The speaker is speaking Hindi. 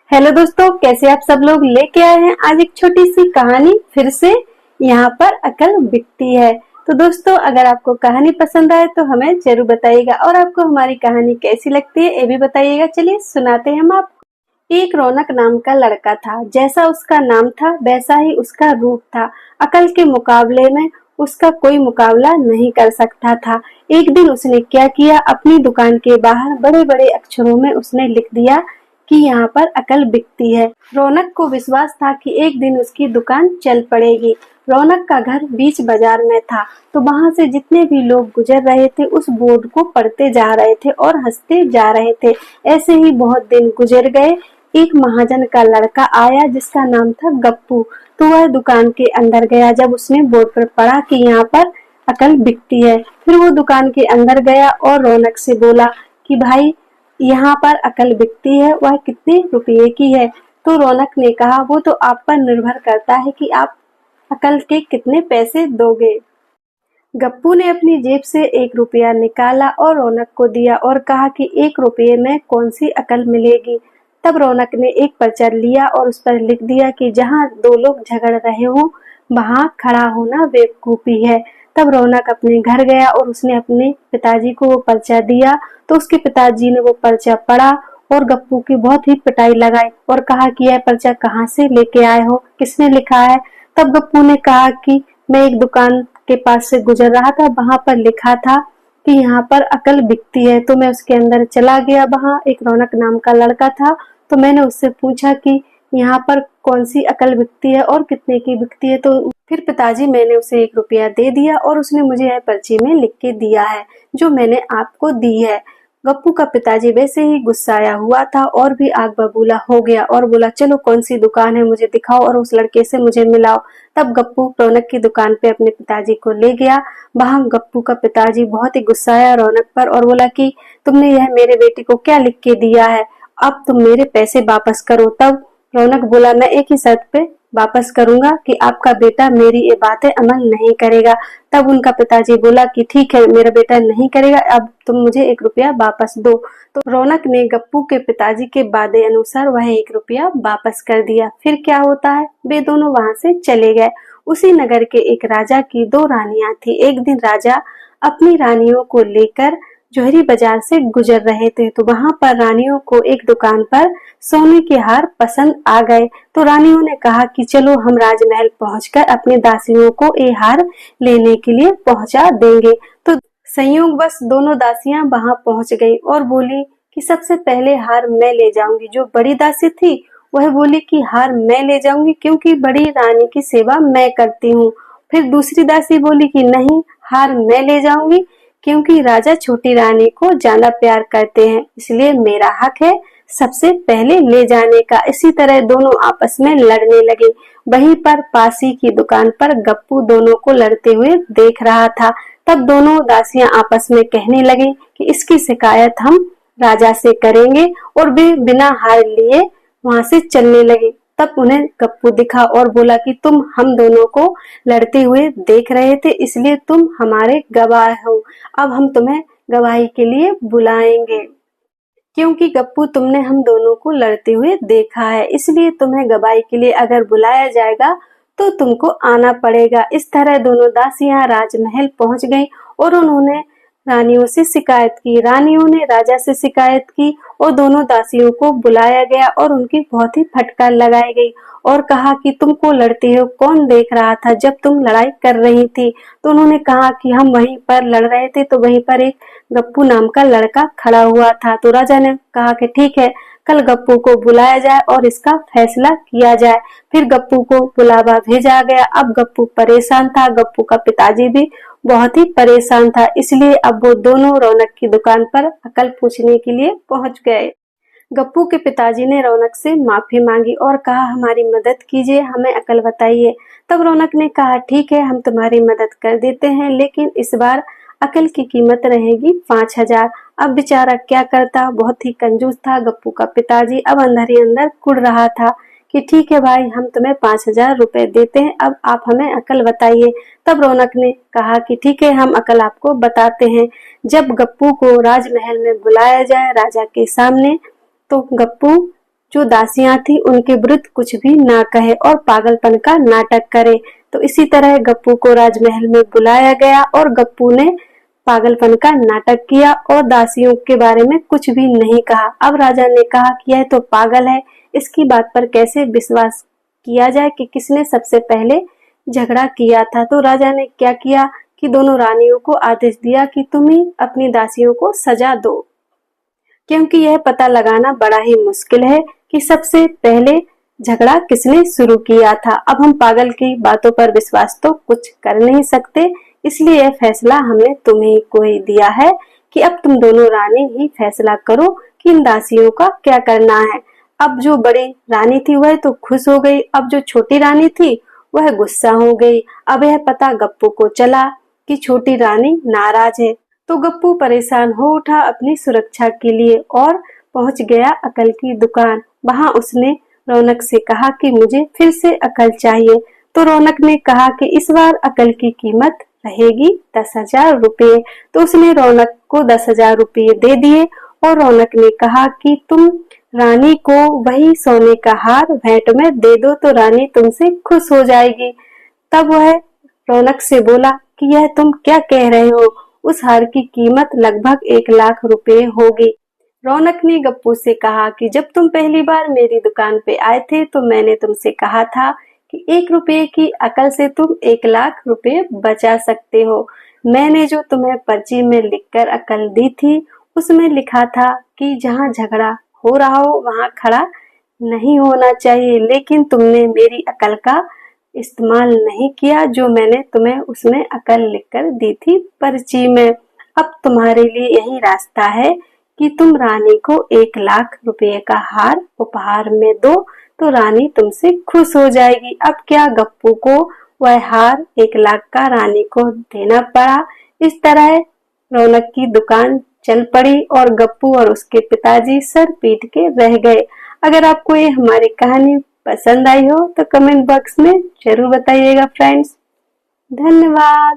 हेलो दोस्तों, कैसे आप सब लोग। लेके आए हैं आज एक छोटी सी कहानी फिर से। यहाँ पर अकल बिकती है। तो दोस्तों, अगर आपको कहानी पसंद आए तो हमें जरूर बताइएगा और आपको हमारी कहानी कैसी लगती है ये भी बताइएगा। चलिए सुनाते हैं हम आपको। एक रौनक नाम का लड़का था। जैसा उसका नाम था वैसा ही उसका रूप था। अकल के मुकाबले में उसका कोई मुकाबला नहीं कर सकता था। एक दिन उसने क्या किया, अपनी दुकान के बाहर बड़े बड़े अक्षरों में उसने लिख दिया कि यहाँ पर अकल बिकती है। रौनक को विश्वास था कि एक दिन उसकी दुकान चल पड़ेगी। रौनक का घर बीच बाजार में था, तो वहाँ से जितने भी लोग गुजर रहे थे उस बोर्ड को पढ़ते जा रहे थे और हंसते जा रहे थे। ऐसे ही बहुत दिन गुजर गए। एक महाजन का लड़का आया जिसका नाम था गप्पू। तो वह दुकान के अंदर गया। जब उसने बोर्ड पर पढ़ा कि यहाँ पर अकल बिकती है, फिर वो दुकान के अंदर गया और रौनक से बोला कि भाई, यहाँ पर अकल बिकती है, वह कितने रुपये की है। तो रौनक ने कहा, वो तो आप पर निर्भर करता है कि आप अकल के कितने पैसे दोगे। गप्पू ने अपनी जेब से 1 रुपया निकाला और रौनक को दिया और कहा कि 1 रुपये में कौन सी अकल मिलेगी। तब रौनक ने एक पर्चा लिया और उस पर लिख दिया कि जहाँ दो लोग झगड़ रहे हो वहाँ खड़ा होना बेवकूफी है। तब रौनक अपने घर गया और उसने अपने पिताजी को वो पर्चा दिया। तो उसके पिताजी ने वो पर्चा पढ़ा और गप्पू की बहुत ही पिटाई लगाई और कहा कि यह पर्चा कहाँ से लेके आए हो, किसने लिखा है। तब गप्पू ने कहा कि मैं एक दुकान के पास से गुजर रहा था, वहां पर लिखा था कि यहाँ पर अकल बिकती है, तो मैं उसके अंदर चला गया। वहां एक रौनक नाम का लड़का था, तो मैंने उससे पूछा कि यहाँ पर कौन सी अकल बिकती है और कितने की बिकती है। तो फिर पिताजी मैंने उसे 1 रुपया दे दिया और उसने मुझे यह पर्ची में लिख के दिया है जो मैंने आपको दी है। गप्पू का पिताजी वैसे ही गुस्साया हुआ था और भी आग बबूला हो गया और बोला, चलो कौन सी दुकान है मुझे दिखाओ और उस लड़के से मुझे मिलाओ। तब गप्पू रौनक की दुकान पे अपने पिताजी को ले गया। वहां गप्पू का पिताजी बहुत ही गुस्साया रौनक पर और बोला कि तुमने यह मेरे बेटे को क्या लिख के दिया है, अब तुम मेरे पैसे वापस करो। तब रौनक बोला, मैं एक ही शर्त पे वापस करूंगा कि आपका बेटा मेरी ये बातें अमल नहीं करेगा। तब उनका पिताजी बोला कि ठीक है, मेरा बेटा नहीं करेगा, अब तुम मुझे 1 रुपया वापस दो। तो रौनक ने गप्पू के पिताजी के वादे अनुसार वह 1 रुपया वापस कर दिया। फिर क्या होता है, वे दोनों वहां से चले गए। उसी नगर के एक राजा की 2 रानियां थी। एक दिन राजा अपनी रानियों को लेकर जोहरी बाजार से गुजर रहे थे, तो वहां पर रानियों को एक दुकान पर सोने के हार पसंद आ गए। तो रानियों ने कहा कि चलो हम राजमहल पहुंचकर अपने दासियों को ये हार लेने के लिए पहुंचा देंगे। तो संयोगवश दोनों दासियां वहां पहुंच गई और बोली कि सबसे पहले हार मैं ले जाऊंगी। जो बड़ी दासी थी वह बोली कि हार मैं ले जाऊंगी क्योंकि बड़ी रानी की सेवा मैं करती हूँ। फिर दूसरी दासी बोली कि नहीं, हार मैं ले जाऊंगी क्योंकि राजा छोटी रानी को ज्यादा प्यार करते हैं, इसलिए मेरा हक है सबसे पहले ले जाने का। इसी तरह दोनों आपस में लड़ने लगे। वहीं पर पासी की दुकान पर गप्पू दोनों को लड़ते हुए देख रहा था। तब दोनों दासियां आपस में कहने लगी कि इसकी शिकायत हम राजा से करेंगे और वे बिना हार लिए वहां से चलने लगे। तब उन्हें गप्पू दिखा और बोला कि तुम हम दोनों को लड़ते हुए देख रहे थे, इसलिए तुम हमारे गवाह हो। अब हम तुम्हें गवाही के लिए बुलाएंगे क्योंकि गप्पू तुमने हम दोनों को लड़ते हुए देखा है, इसलिए तुम्हें गवाही के लिए अगर बुलाया जाएगा तो तुमको आना पड़ेगा। इस तरह दोनों दासियां राजमहल पहुंच गईं और उन्होंने रानियों से शिकायत की। रानियों ने राजा से शिकायत की और दोनों दासियों को बुलाया गया और उनकी बहुत ही फटकार लगाई गई और कहा कि तुमको लड़ते हो कौन देख रहा था जब तुम लड़ाई कर रही थी। तो उन्होंने कहा कि हम वहीं पर लड़ रहे थे, तो वहीं पर एक गप्पू नाम का लड़का खड़ा हुआ था। तो राजा ने कहा कि ठीक है, कल गप्पू को बुलाया जाए और इसका फैसला किया जाए। फिर गप्पू को बुलावा भेजा गया। अब गप्पू परेशान था, गप्पू का पिताजी भी बहुत ही परेशान था, इसलिए अब वो दोनों रौनक की दुकान पर अकल पूछने के लिए पहुंच गए। गप्पू के पिताजी ने रौनक से माफी मांगी और कहा, हमारी मदद कीजिए, हमें अकल बताइए। तब रौनक ने कहा, ठीक है, हम तुम्हारी मदद कर देते हैं, लेकिन इस बार अकल की कीमत रहेगी 5,000। अब बेचारा क्या करता, बहुत ही कंजूस था गप्पू का पिताजी। अब अंदर ही अंदर कुढ़ रहा था कि ठीक है भाई, हम तुम्हें 5,000 रुपए देते हैं, अब आप हमें अकल बताइए। तब रौनक ने कहा कि ठीक है, हम अकल आपको बताते हैं। जब गप्पू को राजमहल में बुलाया जाए राजा के सामने, तो गप्पू जो दासियां थी उनके विरुद्ध कुछ भी ना कहे और पागलपन का नाटक करे। तो इसी तरह गप्पू को राजमहल में बुलाया गया और गप्पू ने पागलपन का नाटक किया और दासियों के बारे में कुछ भी नहीं कहा। अब राजा ने कहा कि यह तो पागल है, इसकी बात पर कैसे विश्वास किया जाए कि किसने सबसे पहले झगड़ा किया था। तो राजा ने क्या किया कि दोनों रानियों को आदेश दिया कि तुम ही अपनी दासियों को सजा दो, क्योंकि यह पता लगाना बड़ा ही मुश्किल है कि सबसे पहले झगड़ा किसने शुरू किया था। अब हम पागल की बातों पर विश्वास तो कुछ कर नहीं सकते, इसलिए यह फैसला हमने तुम्हें को ही दिया है कि अब तुम दोनों रानी ही फैसला करो कि इन दासियों का क्या करना है। अब जो बड़ी रानी थी वह तो खुश हो गई, अब जो छोटी रानी थी वह गुस्सा हो गई। अब यह पता गप्पू को चला कि छोटी रानी नाराज है, तो गप्पू परेशान हो उठा अपनी सुरक्षा के लिए और पहुंच गया अकल की दुकान। वहां उसने रौनक से कहा कि मुझे फिर से अकल चाहिए। तो रौनक ने कहा कि इस बार अकल की कीमत रहेगी 10,000 रुपये। तो उसने रौनक को 10,000 रुपये दे दिए और रौनक ने कहा कि तुम रानी को वही सोने का हार भेंट में दे दो तो रानी तुमसे खुश हो जाएगी। तब वह रौनक से बोला कि यह तुम क्या कह रहे हो, उस हार की कीमत लगभग 1,00,000 रुपये होगी। रौनक ने गप्पू से कहा कि जब तुम पहली बार मेरी दुकान पे आए थे तो मैंने तुमसे कहा था कि 1 रुपये की अकल से तुम 1,00,000 रुपये बचा सकते हो। मैंने जो तुम्हें पर्ची में लिखकर अकल दी थी उसमें लिखा था कि जहाँ झगड़ा हो रहा हो वहाँ खड़ा नहीं होना चाहिए, लेकिन तुमने मेरी अकल का इस्तेमाल नहीं किया जो मैंने तुम्हें उसमें अकल लिखकर दी थी पर्ची में। अब तुम्हारे लिए यही रास्ता है कि तुम रानी को 1,00,000 रुपये का हार उपहार में दो तो रानी तुमसे खुश हो जाएगी। अब क्या गप्पू को वह हार 1,00,000 का रानी को देना पड़ा। इस तरह रौनक की दुकान चल पड़ी और गप्पू और उसके पिताजी सर पीट के रह गए। अगर आपको ये हमारी कहानी पसंद आई हो तो कमेंट बॉक्स में जरूर बताइएगा फ्रेंड्स। धन्यवाद।